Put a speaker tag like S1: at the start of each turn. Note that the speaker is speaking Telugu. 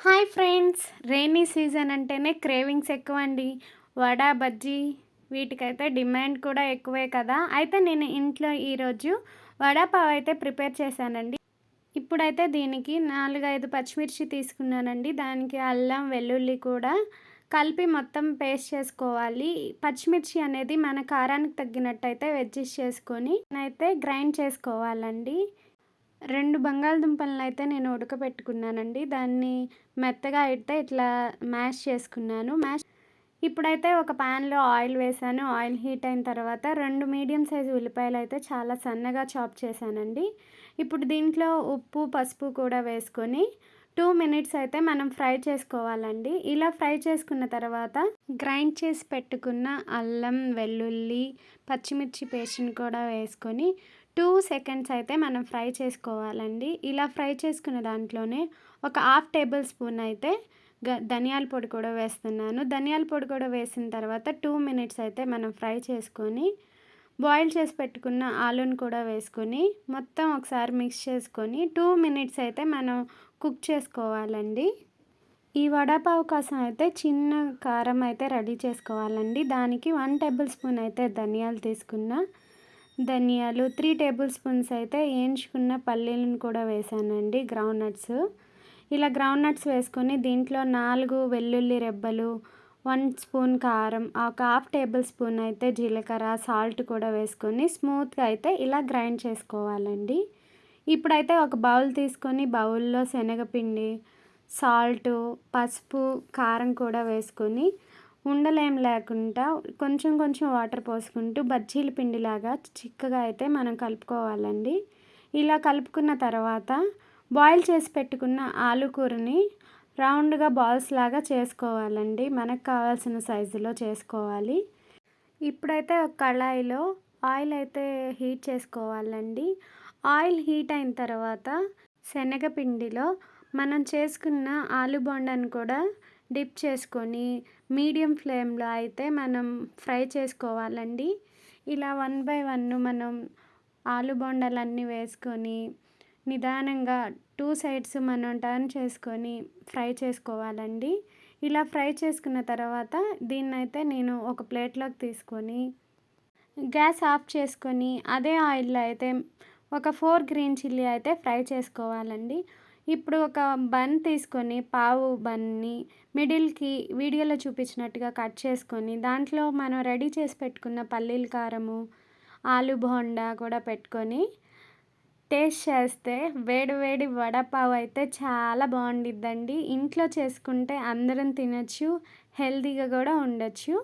S1: Hi friends! రెయినీ సీజన్ అంటేనే క్రేవింగ్స్ ఎక్కువండి. వడ, బజ్జీ వీటికైతే డిమాండ్ కూడా ఎక్కువే కదా! అయితే నేను ఇంట్లో ఈరోజు వడ పావ్ అయితే ప్రిపేర్ చేశానండి. ఇప్పుడైతే దీనికి 4, 5 పచ్చిమిర్చి తీసుకున్నానండి. దానికి అల్లం, వెల్లుల్లి కూడా కలిపి మొత్తం పేస్ట్ చేసుకోవాలి. పచ్చిమిర్చి అనేది మన కారానికి తగ్గినట్టయితే అడ్జస్ట్ చేసుకొని అయితే గ్రైండ్ చేసుకోవాలండి. 2 బంగాళదుంపలనైతే నేను ఉడకబెట్టుకున్నానండి. దాన్ని మెత్తగా అయితే ఇట్లా మ్యాష్ చేసుకున్నాను. ఇప్పుడైతే ఒక ప్యాన్‌లో ఆయిల్ వేశాను. ఆయిల్ హీట్ అయిన తర్వాత 2 మీడియం సైజు ఉల్లిపాయలైతే చాలా సన్నగా చాప్ చేశానండి. ఇప్పుడు దీంట్లో ఉప్పు, పసుపు కూడా వేసుకొని 2 మినిట్స్ అయితే మనం ఫ్రై చేసుకోవాలండి. ఇలా ఫ్రై చేసుకున్న తర్వాత గ్రైండ్ చేసి పెట్టుకున్న అల్లం, వెల్లుల్లి, పచ్చిమిర్చి పేస్ట్‌ని కూడా వేసుకొని 2 సెకండ్స్ అయితే మనం ఫ్రై చేసుకోవాలండి. ఇలా ఫ్రై చేసుకున్న దాంట్లోనే ఒక హాఫ్ టేబుల్ స్పూన్ అయితే ధనియాల పొడి కూడా వేస్తున్నాను. ధనియాల పొడి కూడా వేసిన తర్వాత 2 మినిట్స్ అయితే మనం ఫ్రై చేసుకొని బాయిల్ చేసి పెట్టుకున్న ఆలూని కూడా వేసుకొని మొత్తం ఒకసారి మిక్స్ చేసుకొని 2 మినిట్స్ అయితే మనం కుక్ చేసుకోవాలండి. ఈ వడపావు కోసం అయితే చిన్న కారం అయితే రెడీ చేసుకోవాలండి. దానికి 1 టేబుల్ స్పూన్ అయితే ధనియాలు తీసుకున్న. ధనియాలు 3 టేబుల్ స్పూన్స్ అయితే వేయించుకున్న పల్లీలను కూడా వేసానండి, గ్రౌండ్ నట్స్. ఇలా గ్రౌండ్ నట్స్ వేసుకొని దీంట్లో 4 వెల్లుల్లి రెబ్బలు, 1 స్పూన్ కారం, ఒక హాఫ్ టేబుల్ స్పూన్ అయితే జీలకర్ర, సాల్ట్ కూడా వేసుకొని స్మూత్గా అయితే ఇలా గ్రైండ్ చేసుకోవాలండి. ఇప్పుడైతే ఒక బౌల్ తీసుకొని బౌల్లో శనగపిండి, సాల్టు, పసుపు, కారం కూడా వేసుకొని ఉండలేం లేకుండా కొంచెం కొంచెం వాటర్ పోసుకుంటూ బజ్జీల పిండిలాగా చిక్కగా అయితే మనం కలుపుకోవాలండి. ఇలా కలుపుకున్న తర్వాత బాయిల్ చేసి పెట్టుకున్న ఆలు కూరని రౌండ్గా బాల్స్ లాగా చేసుకోవాలండి. మనకు కావాల్సిన సైజులో చేసుకోవాలి. ఇప్పుడైతే ఒక కళాయిలో ఆయిల్ అయితే హీట్ చేసుకోవాలండి. ఆయిల్ హీట్ అయిన తర్వాత శనగపిండిలో మనం చేసుకున్న ఆలు బోండాను కూడా డిప్ చేసుకొని మీడియం ఫ్లేమ్లో అయితే మనం ఫ్రై చేసుకోవాలండి. ఇలా 1 బై 1 మనం ఆలు బోండాలన్నీ వేసుకొని నిదానంగా 2 సైడ్స్ మనం టర్న్ చేసుకొని ఫ్రై చేసుకోవాలండి. ఇలా ఫ్రై చేసుకున్న తర్వాత దీన్నైతే నేను ఒక ప్లేట్లోకి తీసుకొని గ్యాస్ ఆఫ్ చేసుకొని అదే ఆయిల్‌లో అయితే ఒక 4 గ్రీన్ చిల్లీ అయితే ఫ్రై చేసుకోవాలండి. ఇప్పుడు ఒక బన్ తీసుకొని పావు బన్‌ని మిడిల్‌కి వీడియోలో చూపించినట్టుగా కట్ చేసుకొని దాంట్లో మనం రెడీ చేసి పెట్టుకున్న పల్లీల కారము, ఆలు బోండా కూడా పెట్టుకొని టేస్ట్ చేస్తే వేడి వేడి వడపావ్ అయితే చాలా బావుండిద్దండి. ఇంట్లో చేసుకుంటే అందరం తినొచ్చు, హెల్తీగా కూడా ఉండొచ్చు.